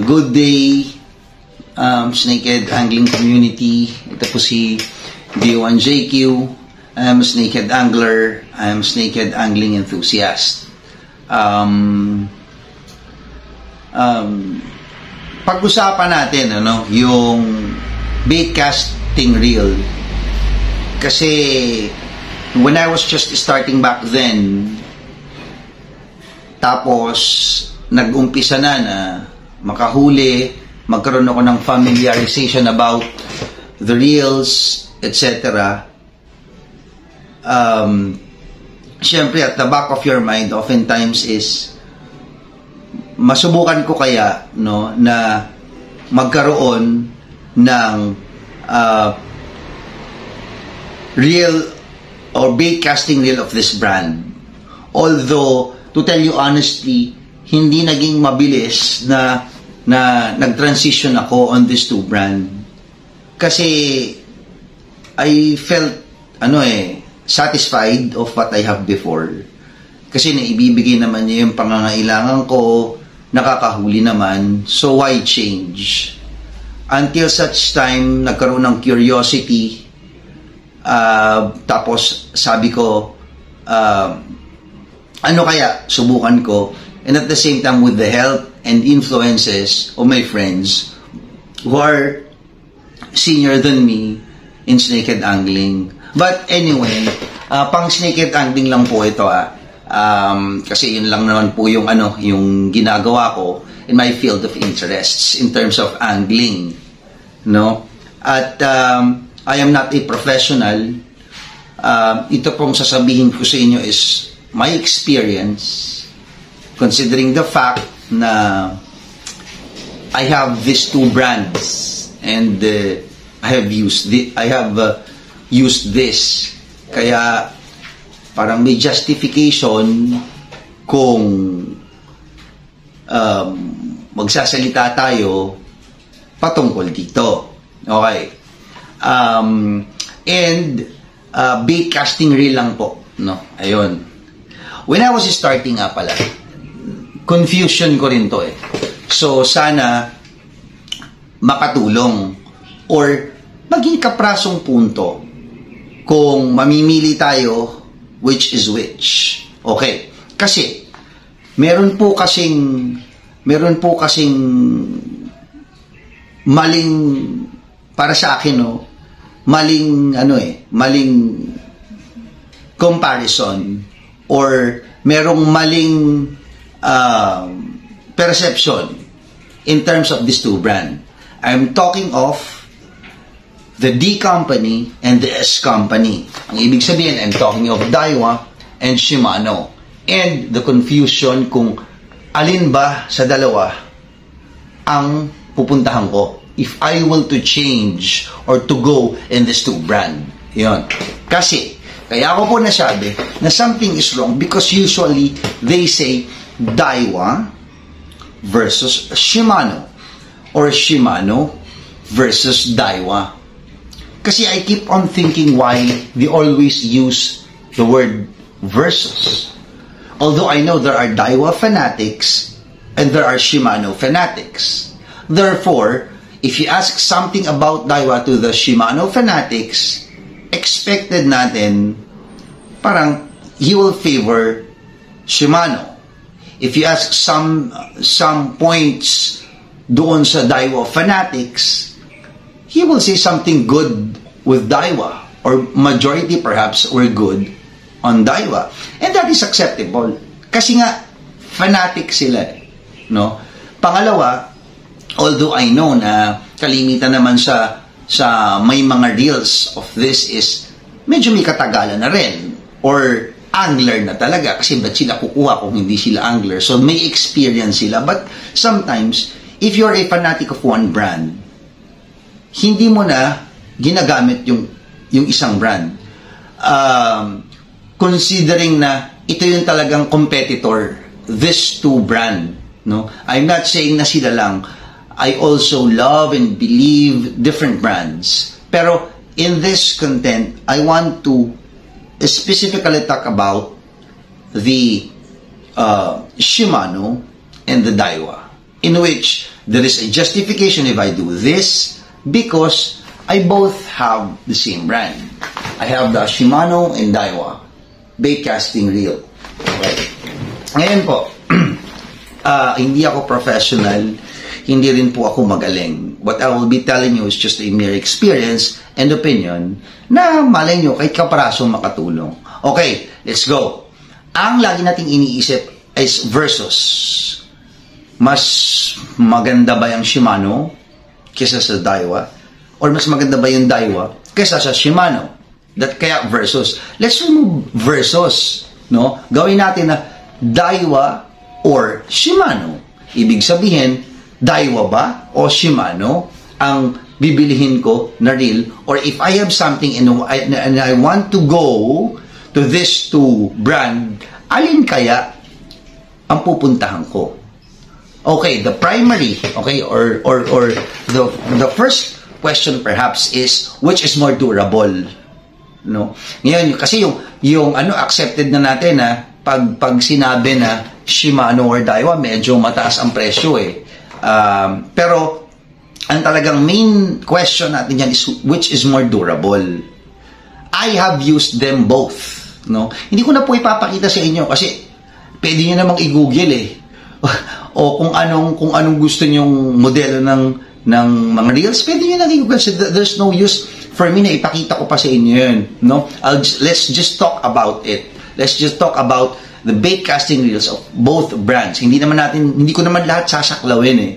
Good day, Snakehead Angling Community. Ito po si B1JQ. I am a snakehead angler. I am a snakehead angling enthusiast. Pag-usapan natin yung bait casting reel. Kasi when I was just starting back then, tapos nag-umpisa na makahuli, magkaroon ako ng familiarization about the reels, etc. Siyempre, at the back of your mind, oftentimes is, masubukan ko kaya, na magkaroon ng reel or bait casting reel of this brand. Although, to tell you honestly, hindi naging mabilis na nag-transition ako on this two brand. Kasi I felt satisfied of what I have before. Kasi naibibigay naman niya yung pangangailangan ko, nakakahuli naman, so why change? Until such time nagkaroon ng curiosity, tapos sabi ko, ano kaya subukan ko? And at the same time, with the help and influences of my friends who are senior than me in snakehead angling. But anyway, pang snakehead angling lang po ito kasi yun lang naman po yung yung ginagawa ko in my field of interests in terms of angling, At I am not a professional. Ito pong sasabihin ko sa inyo is my experience, considering the fact na I have these two brands and I have used this, kaya parang may justification kung magsasalita tayo patungkol dito. Okay. Bait casting reel lang po, Ayun. When I was starting pala, confusion ko rin to So, sana makatulong or maging kaprasong punto kung mamimili tayo which is which. Okay. Kasi, meron po kasing maling, para sa akin, maling comparison or merong maling perception in terms of these two brands. I'm talking of the D company and the S company. Ang ibig sabihin, I'm talking of Daiwa and Shimano. And the confusion kung alin ba sa dalawa ang pupuntahan ko if I will to change or to go in these two brand. Yun. Kasi, kaya ako po nasabi na something is wrong because usually they say Daiwa versus Shimano or Shimano versus Daiwa. Kasi I keep on thinking why they always use the word versus. Although I know there are Daiwa fanatics and there are Shimano fanatics. Therefore, if you ask something about Daiwa to the Shimano fanatics, expected natin parang he will favor Shimano. If you ask some points doon sa Daiwa fanatics, he will say something good with Daiwa, or majority perhaps were good on Daiwa. And that is acceptable. Kasi nga, fanatic sila. Pangalawa, although I know na kalimitan naman sa may mga reels of this is medyo may katagalan na rin or angler na talaga kasi ba't sila kukuha kung hindi sila angler, so may experience sila. But sometimes if you're a fanatic of one brand, hindi mo na ginagamit yung isang brand, considering na ito yung talagang competitor, this two brand, I'm not saying na sila lang. I also love and believe different brands. Pero in this content, I want to specifically talk about the Shimano and the Daiwa, in which there is a justification if I do this because I both have the same brand. I have the Shimano and Daiwa bait casting reel. Okay. Ngayon po, hindi ako professional, hindi rin po ako magaling. What I will be telling you is just a mere experience and opinion na malay nyo kahit kaparasong makatulong. Okay, let's go. Ang lagi nating iniisip is versus. Mas maganda ba yung Shimano kaysa sa Daiwa? Or mas maganda ba yung Daiwa kaysa sa Shimano? That kaya versus. Let's remove versus. No? Gawin natin na Daiwa or Shimano. Ibig sabihin, Daiwa ba o Shimano ang bibilihin ko na reel? Or if I have something and I want to go to this two brand, alin kaya ang pupuntahan ko? Okay, the primary, okay, or the first question perhaps is which is more durable, no? Ngayon kasi yung accepted na natin na pag sinabi na Shimano or Daiwa medyo mataas ang presyo eh. Pero ang talagang main question natin yan is which is more durable. I have used them both, no? Hindi ko na po ipapakita sa inyo kasi pwede niyo namang i-google eh. O kung anong gusto niyong modelo ng mga reels, pwede niyo nang i-google. So there's no use for me na ipakita ko pa sa inyo yun, no? Let's just talk about it. Let's just talk about the bait casting reels of both brands. Hindi ko naman lahat sasaklawin eh.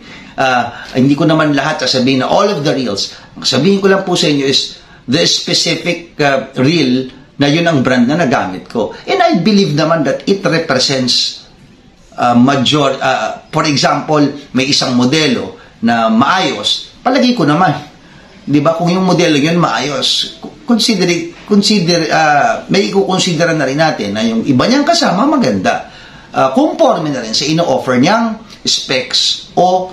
Hindi ko naman lahat sasabihin na all of the reels. Ang sabihin ko lang po sa inyo is the specific reel na yun ang brand na nagamit ko. And I believe naman that it represents for example, may isang modelo na maayos, palagi ko naman. 'Di ba? Kung yung modelo yun maayos, may ikukonsidera na rin natin na yung iba niyang kasama maganda. Conforme na rin sa ino-offer niyang specs o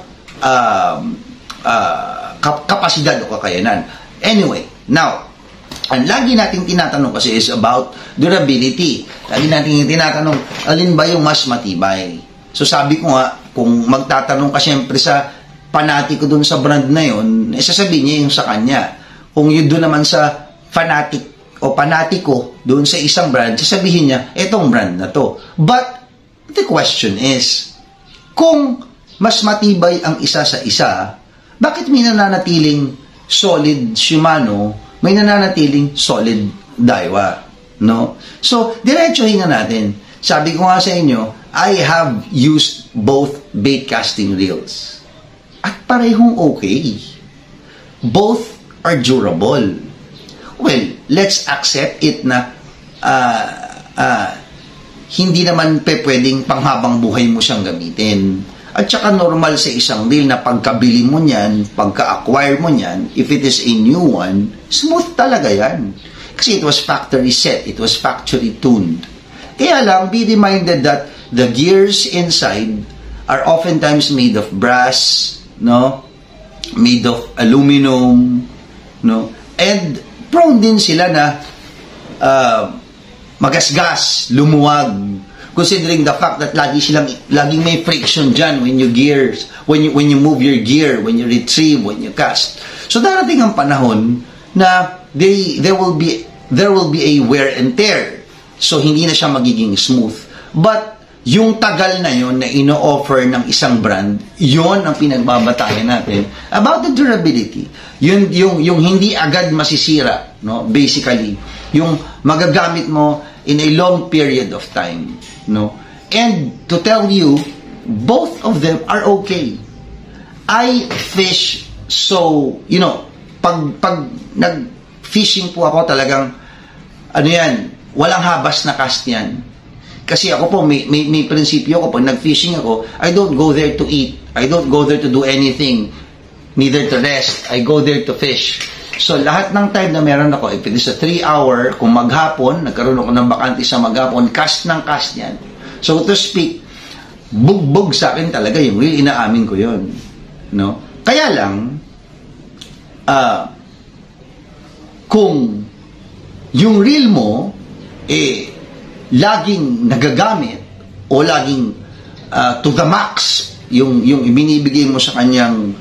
kapasidad o kakayanan. Anyway, now, ang lagi nating tinatanong kasi is about durability. Lagi nating tinatanong, alin ba yung mas matibay? So sabi ko nga, kung magtatanong ka siyempre sa fanatiko dun sa brand na yun, sasabihin niya yung sa kanya. Kung yun doon naman sa fanatic o panatiko doon sa isang brand, sasabihin niya, etong brand na to. But the question is, kung mas matibay ang isa sa isa, bakit may nananatiling solid Shimano, may nananatiling solid Daiwa, no? So, diretsohin na natin. Sabi ko nga sa inyo, I have used both bait casting reels. At parehong okay. Both are durable. Well, let's accept it na hindi naman pwedeng panghabang buhay mo siyang gamitin. At saka normal sa isang reel na pagkabili mo niyan, pagka-acquire mo niyan, if it is a new one, smooth talaga yan. Kasi it was factory set, it was factory tuned. Kaya lang, be reminded that the gears inside are oftentimes made of brass, no? Made of aluminum, no? And prone din sila na magasgas, lumuwag. Considering the fact that laging may friction dyan when you move your gear, when you retrieve, when you cast. So darating ang panahon na there will be a wear and tear. So hindi na siya magiging smooth. But yung tagal na yon na ino-offer ng isang brand, yon ang pinagbabatayan natin about the durability. Yung hindi agad masisira, no? Basically, yung magagamit mo in a long period of time, no? And to tell you, both of them are okay. I fish pag nag-fishing po ako talagang walang habas na cast yan. Kasi ako po, may prinsipyo ko, pag nag-fishing ako, I don't go there to eat. I don't go there to do anything. Neither to rest. I go there to fish. So, lahat ng time na meron ako, if it is a 3-hour, kung maghapon, nagkaroon ako ng bakante sa maghapon, cast ng cast yan. So, to speak, bugbog sa akin talaga yung reel, inaamin ko yun. No? Kaya lang, kung yung reel mo, laging nagagamit, o laging to the max yung ibinibigay mo sa kanyang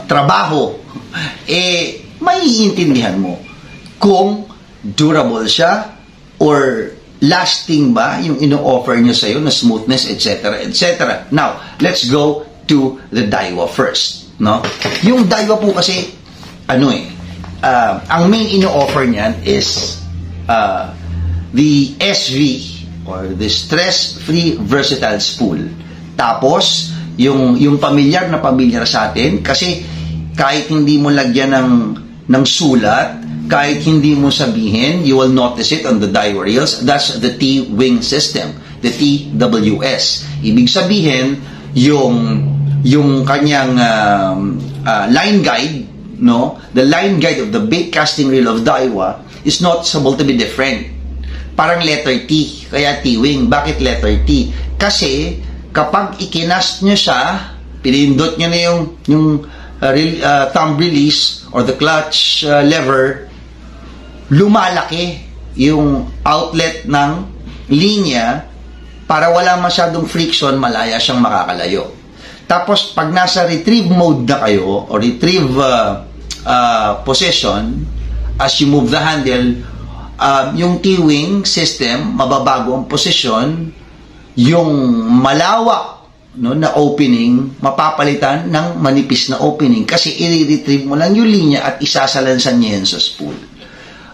trabaho, maiintindihan mo kung durable siya or lasting ba yung ino-offer niya sa'yo na smoothness, etc., etc. Now, let's go to the Daiwa first. No? Yung Daiwa po kasi, ang main ino-offer niyan is the SV or the stress-free versatile spool. Tapos, yung pamilyar sa atin, kasi kahit hindi mo lagyan ng sulat, kahit hindi mo sabihin, you will notice it on the Daiwa reels. That's the T-wing system, the TWS. Ibig sabihin, yung kanyang line guide, no? The line guide of the bait casting reel of Daiwa is noticeable to be different. Parang letter T, kaya T-wing. Bakit letter T? Kasi kapag ikinast nyo siya, pinindot nyo na yung thumb release or the clutch lever, lumalaki yung outlet ng linya para wala masyadong friction, malaya siyang makakalayo. Tapos, pag nasa retrieve mode na kayo or retrieve position, as you move the handle, yung T-wing system, mababago ang posisyon, yung malawak na opening, mapapalitan ng manipis na opening kasi i-retrieve mo lang yung linya at isasalansan niya sa spool.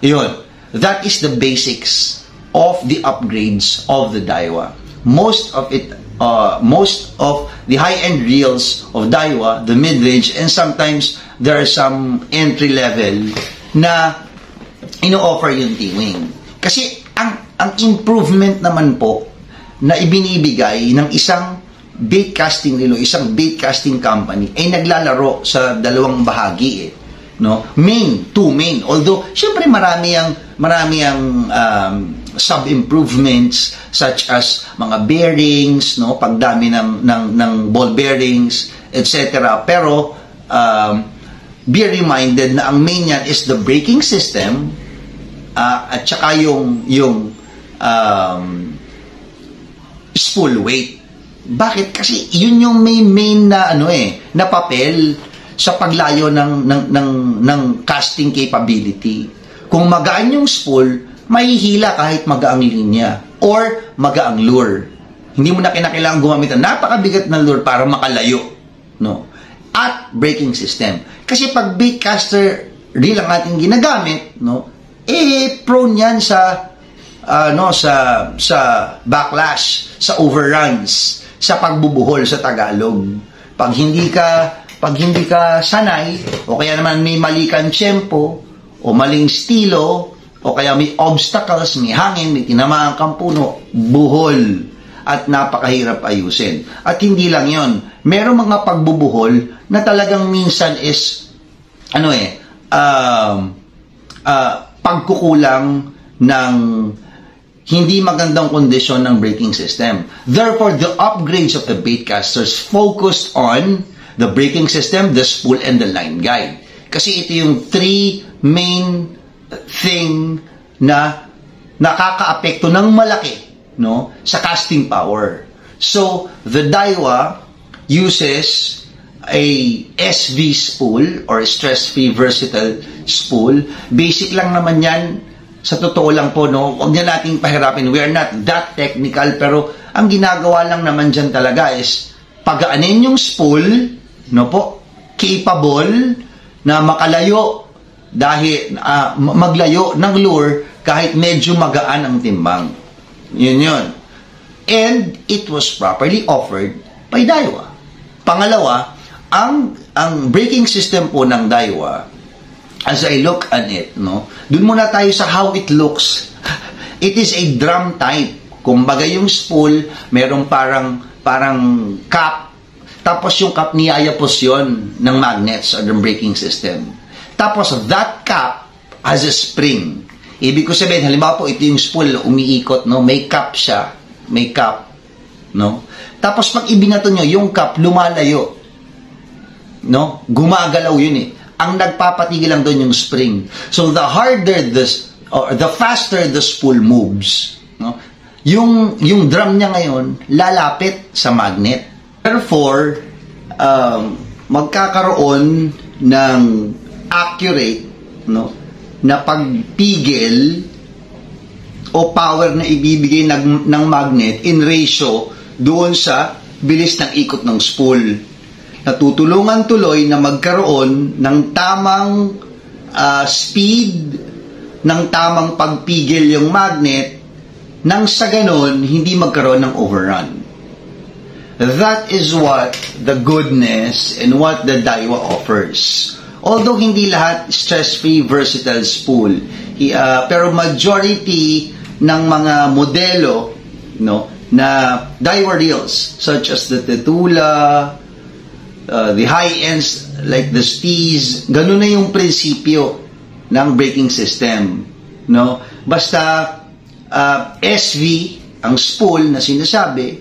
Yun. That is the basics of the upgrades of the Daiwa. Most of the high-end reels of Daiwa, the mid-range, and sometimes there are some entry-level na ino-offer yung T-wing. Kasi ang improvement naman po na ibinibigay ng isang bait casting reel o isang bait casting company ay naglalaro sa dalawang bahagi no? Two main. Although, syempre marami ang sub-improvements such as mga bearings, no? Pagdami ng ball bearings, etc. Pero, be reminded na ang main yan is the braking system at saka yung spool weight. Bakit? Kasi yun yung main na na papel sa paglayo ng casting capability. Kung magaan yung spool, mahihila kahit magaang linya or magaang lure. Hindi mo na kinakailangan gumamit ng napakabigat na lure para makalayo, no? At braking system. Kasi pag bait caster reel ang ating ginagamit, no? Prone yan sa backlash, sa overruns, sa pagbubuhol sa Tagalog. Pag hindi ka sanay, o kaya naman may mali kang tiyempo, o maling estilo, o kaya may obstacles, may hangin, may tinamaan kang puno, buhol, at napakahirap ayusin. At hindi lang yon, merong mga pagbubuhol na talagang minsan is, pagkukulang ng hindi magandang kondisyon ng braking system. Therefore, the upgrades of the baitcasters focused on the braking system, the spool, and the line guide. Kasi ito yung three main thing na nakakaapekto ng malaki, no, sa casting power. So, the Daiwa uses a SV spool or stress-free versatile spool. Basic lang naman yan. Sa totoo lang po, no, huwag niya nating pahirapin. We are not that technical, pero ang ginagawa lang naman dyan talaga is pagaanin yung spool, no po, capable na makalayo dahil maglayo ng lure kahit medyo magaan ang timbang. Yun. And it was properly offered by Daiwa. Pangalawa, ang braking system po ng Daiwa, as I look at it, no, dun muna tayo sa how it looks. It is a drum type. Kumbaga yung spool, merong parang cap. Tapos yung cap niyayapos yun ng magnets or the braking system. Tapos that cap has a spring. Ibig ko sabihin, halimbawa po, ito yung spool, umiikot, no? May cap siya. May cap. No? Tapos pag ibinato nyo, yung cap lumalayo. No? Gumagalaw yun eh. Ang nagpapatigil lang doon yung spring. So the harder the faster the spool moves, no? yung drum niya ngayon lalapit sa magnet. Therefore, magkakaroon ng accurate, no, na pagpigil o power na ibibigay ng magnet in ratio doon sa bilis ng ikot ng spool. Natutulungan tuloy na magkaroon ng tamang speed, ng tamang pagpigil yung magnet, nang sa ganon, hindi magkaroon ng overrun. That is what the goodness and what the Daiwa offers. Although hindi lahat stress-free versatile spool, pero majority ng mga modelo, no, na Daiwa reels such as the Tetula, the high-ends like the Steez, ganun na yung prinsipyo ng braking system, no? Basta SV ang spool na sinasabi,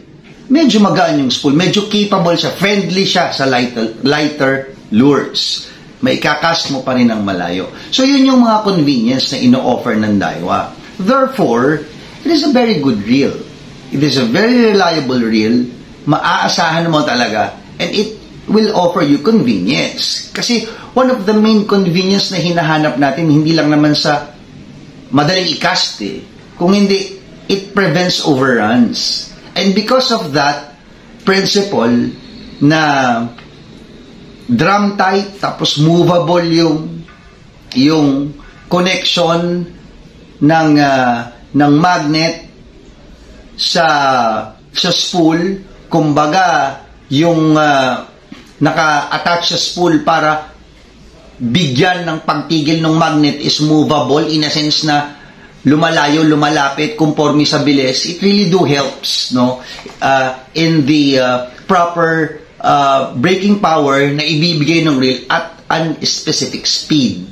medyo magaan yung spool, medyo capable siya, friendly siya sa lighter lures. May kakast mo pa rin ang malayo. So yun yung mga convenience na ino-offer ng Daiwa. Therefore, it is a very good reel. It is a very reliable reel. Maaasahan mo talaga, and it will offer you convenience. Kasi one of the main convenience na hinahanap natin, hindi lang naman sa madaling i-cast kung hindi, it prevents overruns. And because of that principle na drum type, tapos movable yung connection ng magnet sa spool, kumbaga yung naka-attach sa spool para bigyan ng pagtigil ng magnet is movable, in a sense na lumalayo, lumalapit, conforme sa bilis. It really do helps, no, in the proper braking power na ibibigay ng reel at an specific speed.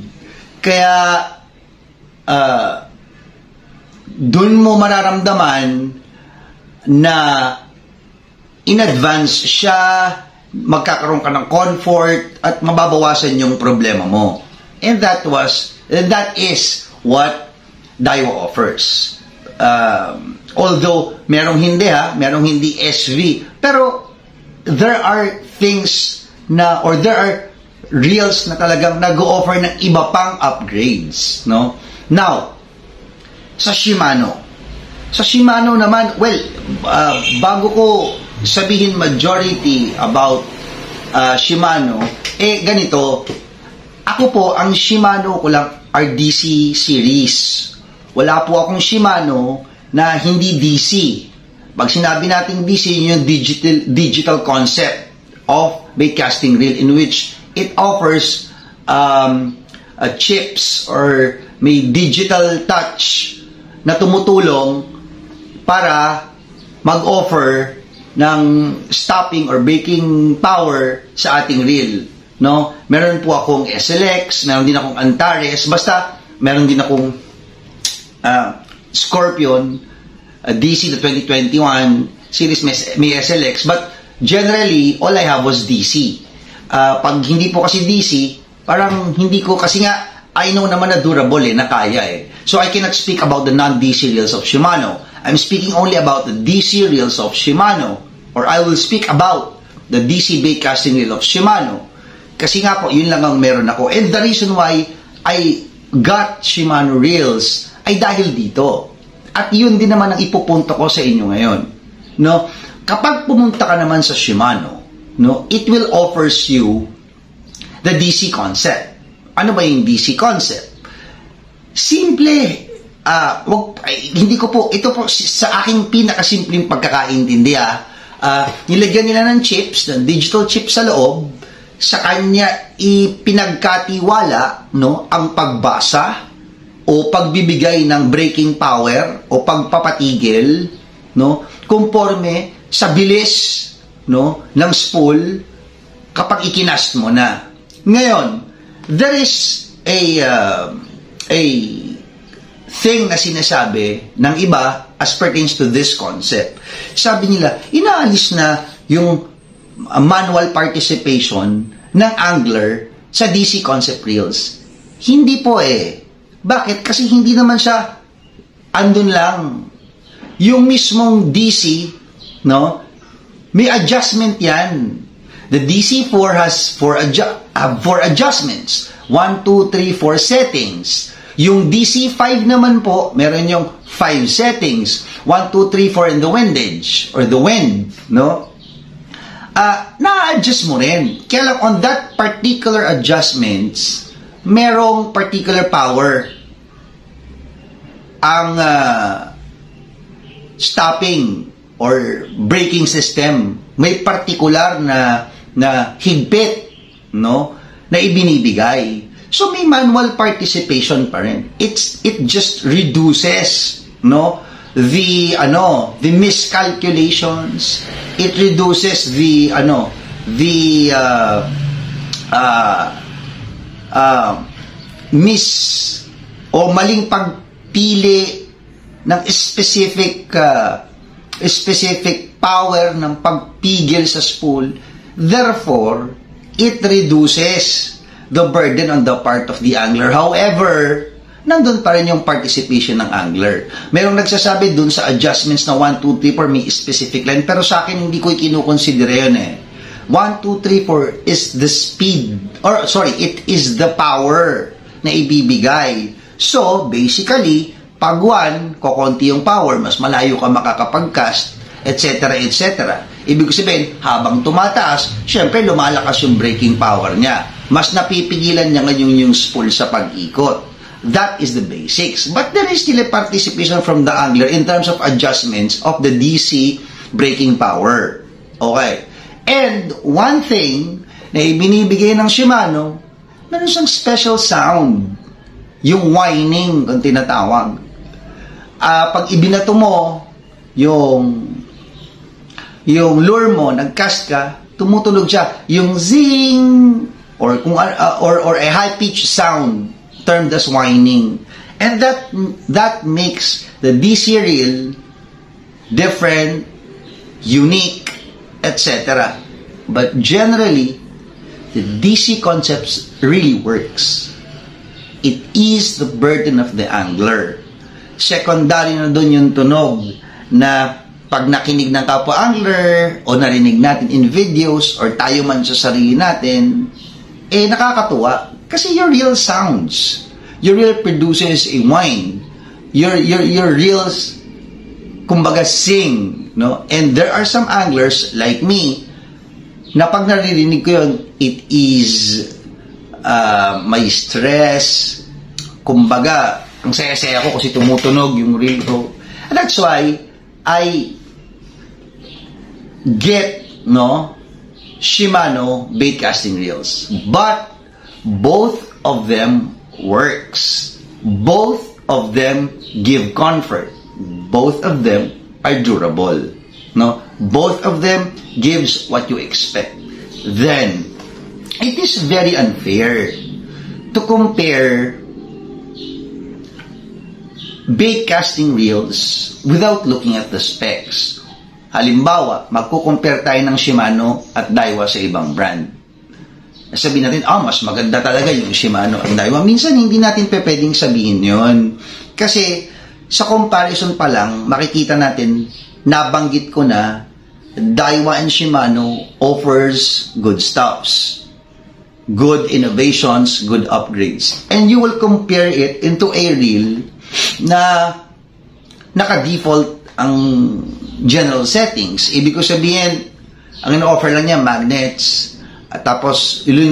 Kaya dun mo mararamdaman na in advance siya, magkakaroon ka ng comfort at mababawasan yung problema mo. And that is what Daiwa offers. Although merong hindi SV, pero there are things na, or there are reels na talagang nag-o-offer ng iba pang upgrades, no? Now, sa Shimano naman, well, bago ko sabihin majority about Shimano, ganito, ako po, ang Shimano ko lang are DC series. Wala po akong Shimano na hindi DC. Pag sinabi natin DC, yun yung digital concept of bait casting reel, in which it offers chips or may digital touch na tumutulong para mag-offer ng stopping or braking power sa ating reel, no? Meron po akong SLX, meron din akong Antares, basta meron din akong Scorpion DC, the 2021 series, may SLX, but generally all I have was DC. Pag hindi po kasi DC, parang hindi ko, kasi nga I know naman na durable na kaya So I cannot speak about the non-DC reels of Shimano. I'm speaking only about the DC reels of Shimano, or I will speak about the DC bait casting reel of Shimano. Kasi nga po, yun lang ang meron ako. And the reason why I got Shimano reels ay dahil dito. At yun din naman ang ipupunto ko sa inyo ngayon. No? Kapag pumunta ka naman sa Shimano, no, it will offers you the DC concept. Ano ba yung DC concept? Simple. Hindi ko po, ito po sa aking pinakasimpleng pagkakaintindi. Nilagyan nila ng chips, ng digital chips sa loob, sa kanya ipinagkatiwala, no, ang pagbasa o pagbibigay ng braking power o pagpapatigil, no, conforme sa bilis, no, ng spool kapag ikinast mo na. Ngayon, there is a thing na sinasabi ng iba as pertains to this concept. Sabi nila, inaalis na yung manual participation ng angler sa DC concept reels. Hindi po Bakit? Kasi hindi naman siya andun lang. yung mismong DC, no, may adjustment yan. The DC4 has four adjustments. 1, 2, 3, 4 settings. Yung DC5 naman po, meron yung 5 settings. 1, 2, 3, 4 in the windage, or the wind, no? Na-adjust mo rin. Kaya lang, on that particular adjustments, merong particular power ang stopping or braking system. May particular na higpit, no, na ibinibigay. So may manual participation pa rin. It just reduces, no, the miscalculations. It reduces the maling pagpili ng specific power ng pagpigil sa spool. Therefore, it reduces the burden on the part of the angler. However, nandun pa rin yung participation ng angler. Merong nagsasabi dun sa adjustments na 1, 2, 3, 4 may specific line, pero sa akin hindi ko kinukonsidera yun eh. 1, 2, 3, 4 is the speed, or sorry, it is the power na ibibigay. So, basically, pag 1, kokonti yung power, mas malayo ka makakapag-cast, etc., etc. Ibig sabihin, habang tumataas, syempre lumalakas yung braking power niya. Mas napipigilan niya ngayon yung spool sa pag-ikot. That is the basics. But there is still a participation from the angler in terms of adjustments of the DC braking power. Okay. And one thing na ibinibigay ng Shimano, meron siyang special sound. Yung whining, kung tinatawag. Pag ibinato mo, yung lure mo, nag-cast ka, tumutunog siya. Yung zing, or a high-pitched sound, termed as whining. And that makes the DC reel different, unique, etc. But generally, the DC concepts really works. It is the burden of the angler. Secondary na doon yung tunog na pag nakinig ng kapwa angler o narinig natin in videos or tayo man sa sarili natin, nakakatuwa. Kasi your reel sounds. Your reel produces a whine. Your reels, kumbaga, sing. No? And there are some anglers, like me, na pag naririnig ko yun, it is may stress. Kumbaga, ang saya-saya ko kasi tumutunog yung reel ko. And that's why I get, no, Shimano bait casting reels. But both of them works. Both of them give comfort. Both of them are durable. No? Both of them gives what you expect. Then, it is very unfair to compare bait casting reels without looking at the specs. Halimbawa, magkukompare tayo ng Shimano at Daiwa sa ibang brand. Sabihin natin, mas maganda talaga yung Shimano at Daiwa. Minsan, hindi natin pwedeng sabihin yon. Kasi, sa comparison pa lang, makikita natin, nabanggit ko na, Daiwa and Shimano offers good stuffs, good innovations, good upgrades. And you will compare it into a reel na naka-default ang general settings. Ibig ko sabihin, ang ino-offer lang niya, magnets, at tapos yun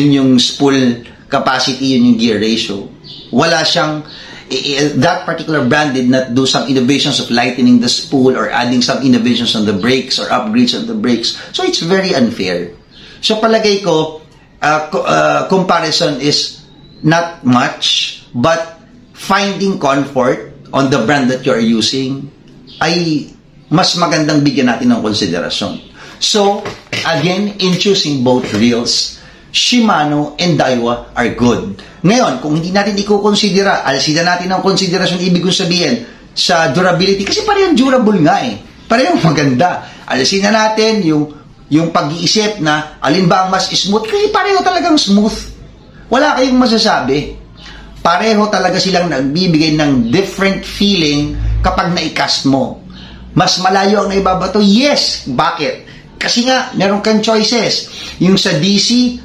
yung spool capacity, yun yung gear ratio. Wala siyang, that particular brand did not do some innovations of lightening the spool or adding some innovations on the brakes or upgrades on the brakes. So it's very unfair. So palagay ko, comparison is not much, but finding comfort on the brand that you're using ay mas magandang bigyan natin ng konsiderasyon. So, again, in choosing both reels, Shimano and Daiwa are good. Ngayon, kung hindi natin ikukonsidera, alsida natin ang konsiderasyon, ibig kong sabihin, sa durability, kasi parehong durable nga eh. Parehong maganda. Alsida natin yung pag-iisip na alin ba ang mas smooth, kasi pareho talagang smooth. Wala kayong masasabi. Pareho talaga silang nagbibigay ng different feeling kapag na-cast mo. Mas malayo ang naibabato? Yes. Bakit? Kasi nga, meron kang choices. Yung sa DC,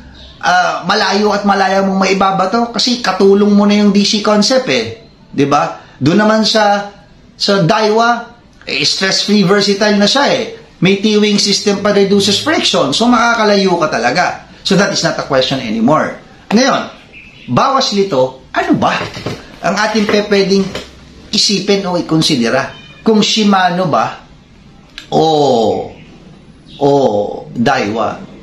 malayo at malaya mong maibabato kasi katulong mo na yung DC concept eh. 'Di ba? Doon naman sa Daiwa, stress-free versatile na siya eh. May T-wing system pa, reduces friction. So makakalayo ka talaga. So that is not a question anymore. Ngayon, bawas nito, ano ba ang ating pwedeng isipin o ikonsidera? Kung Shimano ba o Daiwa?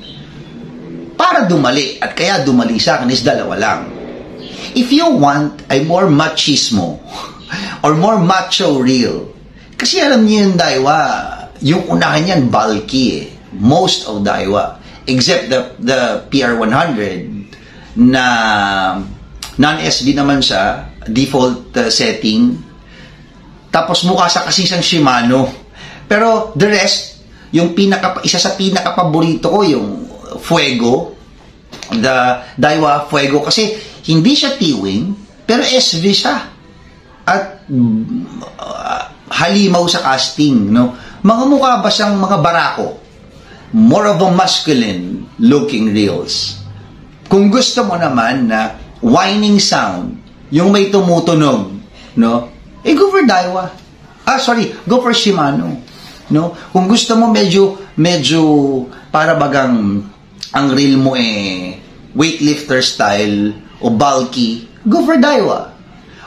Para dumali, at kaya dumali sa akin is dalawa lang. If you want a more machismo or more macho reel, kasi alam niyo yung Daiwa, yung unahan yan bulky eh. Most of Daiwa, except the PR100 na non-SV naman siya, default setting, tapos mukha sa kasi siyang Shimano. Pero the rest, yung isa sa pinaka-paborito ko, yung Fuego, the Daiwa Fuego, kasi hindi siya T-wing, pero SV siya. At halimaw sa casting, no? Mga mukha ba siyang mga barako? More of a masculine looking reels. Kung gusto mo naman na whining sound, yung may tumutunog, no? Go for Daiwa. Go for Shimano. No? Kung gusto mo medyo para bagang ang reel mo weightlifter style o bulky, go for Daiwa.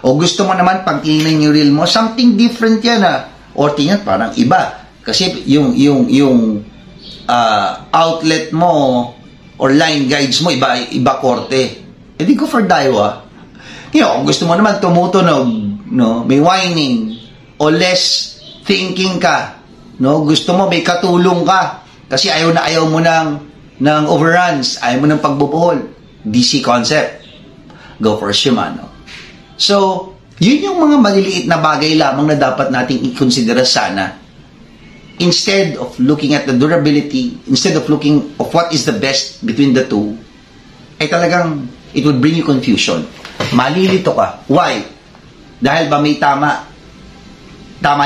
O gusto mo naman pag tingnan yung reel mo, something different yan o tingnan parang iba. Kasi yung outlet mo or line guides mo iba korte. Di go for Daiwa. Kung gusto mo naman tumutunog, no, may whining o less thinking ka, no, gusto mo may katulong ka kasi ayaw mo ng overruns, ayaw mo ng pagbubuhol, DC concept, go for Shimano. So, yun yung mga maliliit na bagay lamang na dapat nating i-consider sana. Instead of looking at the durability, instead of looking of what is the best between the two, ay talagang it would bring you confusion. Malilito ka. Why? Dahil ba may tama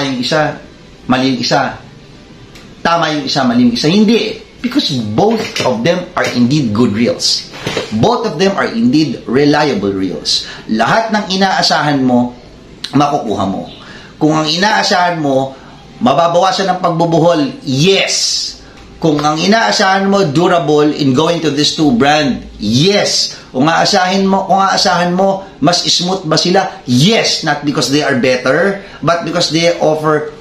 yung isa, mali yung isa. Tama yung isa, mali yung isa. Hindi. Because both of them are indeed good reels. Both of them are indeed reliable reels. Lahat ng inaasahan mo, makukuha mo. Kung ang inaasahan mo, mababawasan ng pagbubuhol, yes. Kung ang inaasahan mo, durable in going to this two brand, yes. Kung aasahan mo, mas smooth ba sila? Yes. Not because they are better, but because they offer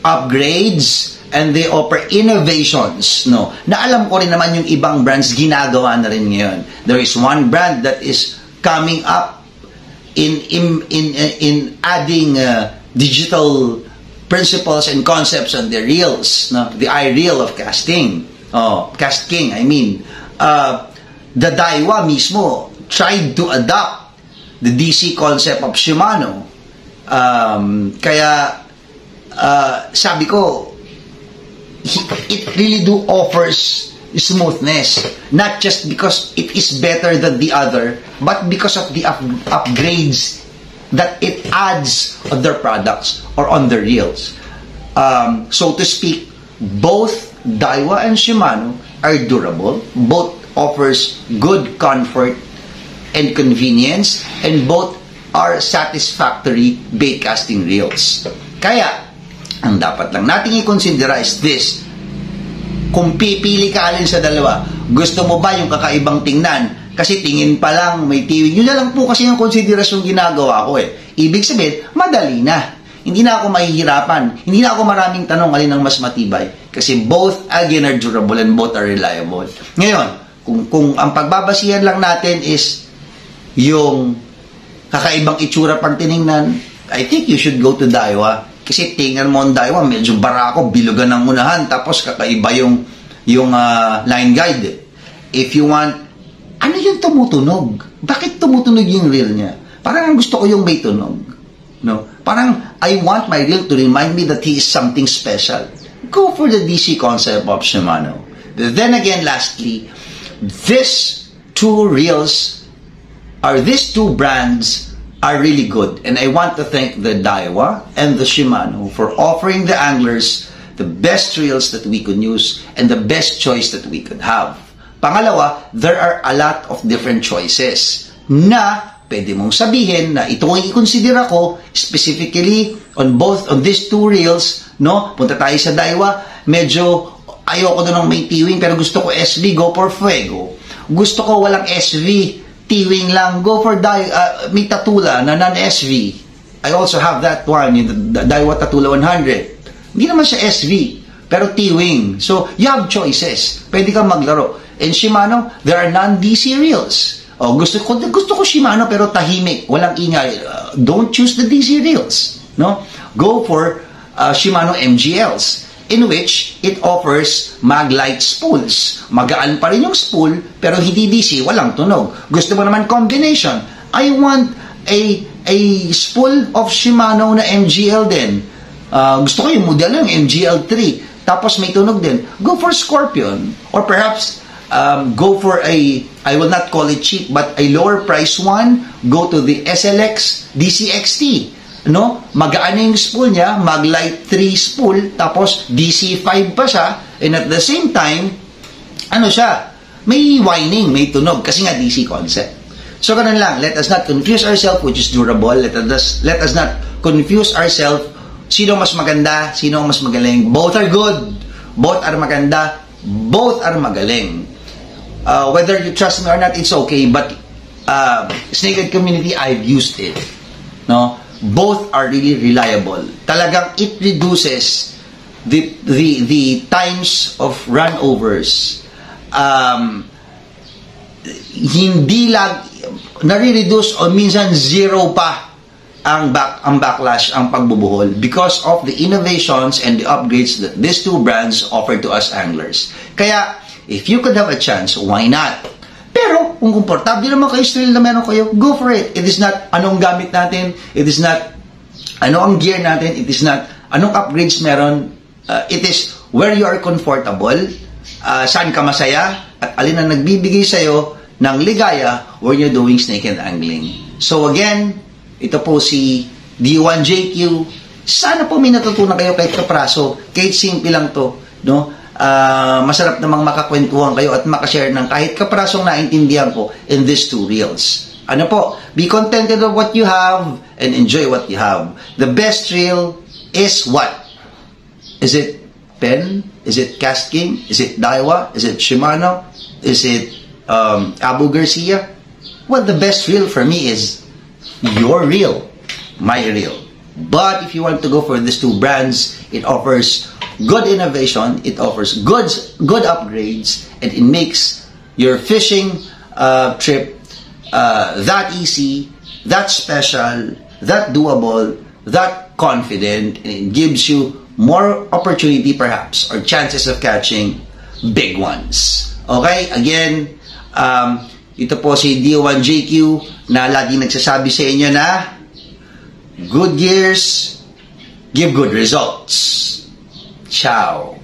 upgrades and they offer innovations, no? Na alam ko rin naman yung ibang brands ginagawa na rin ngayon. There is one brand that is coming up in adding digital principles and concepts on the reels, no? The iReel of casting. Cast King, I mean. The Daiwa mismo tried to adopt the DC concept of Shimano. Kaya sabi ko, it really do offers smoothness, not just because it is better than the other, but because of the upgrades that it adds on their products or on their reels. So to speak, both Daiwa and Shimano are durable, both offers good comfort and convenience, and both are satisfactory bait casting reels. Kaya ang dapat lang nating i-considera is this: kung pipili ka alin sa dalawa, gusto mo ba yung kakaibang tingnan? Kasi tingin pa lang may tiwing. Yun na lang po kasi yung konsiderasyon ginagawa ko Ibig sabihin, madali na. Hindi na ako mahihirapan. Hindi na ako maraming tanong alin ang mas matibay. Kasi both, again, are durable and both are reliable. Ngayon, kung ang pagbabasihan lang natin is yung kakaibang itsura pag tinignan, I think you should go to Daiwa. Kasi tingnan mo ang Daiwa, medyo barako, bilugan ng unahan, tapos kakaiba yung line guide. If you want, ano yung tumutunog? Bakit tumutunog yung reel niya? Parang gusto ko yung may tunog. No? Parang, I want my reel to remind me that he is something special. Go for the DC concept of Shimano. Then again, lastly, these two brands are really good. And I want to thank the Daiwa and the Shimano for offering the anglers the best reels that we could use and the best choice that we could have. Pangalawa, there are a lot of different choices na pwede mong sabihin na ito ang i-consider ako specifically on these two reels, no? Punta tayo sa Daiwa, medyo ayoko doon ng may T-wing pero gusto ko SV, go for Fuego. Gusto ko walang SV, T-wing lang, go for may Tatula na non-SV. I also have that one, yung Daiwa Tatula 100. Hindi naman siya SV, pero T-wing. So, you have choices. Pwede kang maglaro. And Shimano, there are non-DC reels. Oh, gusto ko Shimano pero tahimik, walang ingay. Don't choose the DC reels, no? Go for Shimano MGLs, in which it offers Maglite spools. Magaan pa rin yung spool, pero hindi DC, walang tunog. Gusto mo naman combination. I want a spool of Shimano na MGL din. Gusto ko yung model ng MGL 3, tapos may tunog din. Go for Scorpion, or perhaps go for I will not call it cheap, but a lower price one. Go to the SLX DCXT. No? Magaan na yung spool niya, Maglite 3 spool, tapos DC5 pa siya, and at the same time, ano siya, may whining, may tunog, kasi nga DC concept. So, ganun lang, let us not confuse ourselves which is durable, let us not confuse ourselves, sino mas maganda, sino mas magaling. Both are good, both are maganda, both are magaling. Whether you trust me or not, it's okay, but Snakehead community, I've used it. No? Both are really reliable. Talagang it reduces the times of runovers. Hindi lang nare-reduce o minsan zero pa ang backlash, ang pagbubuhol because of the innovations and the upgrades that these two brands offer to us anglers. Kaya if you could have a chance, why not? Pero, kung komportable naman kayo, still na meron kayo, go for it. It is not anong gamit natin, it is not ano ang gear natin, it is not anong upgrades meron, it is where you are comfortable, saan ka masaya, at alin ang nagbibigay sa'yo ng ligaya when you're doing snakehead angling. So again, ito po si D1JQ. Sana po may natutunan kayo kahit kapraso, kahit simple lang to, no? Masarap namang makakwentuhan kayo at makashare ng kahit kaprasong naintindihan ko in these two reels. Ano po? Be contented of what you have and enjoy what you have. The best reel is what? Is it Penn? Is it KastKing? Is it Daiwa? Is it Shimano? Is it Abu Garcia? Well, the best reel for me is your reel, my reel. But if you want to go for these two brands, it offers good innovation, it offers good upgrades, and it makes your fishing trip that easy, that special, that doable, that confident, and it gives you more opportunity perhaps or chances of catching big ones. Okay? Again, ito po si D1JQ na lagi nagsasabi sa inyo na good gears give good results. Ciao.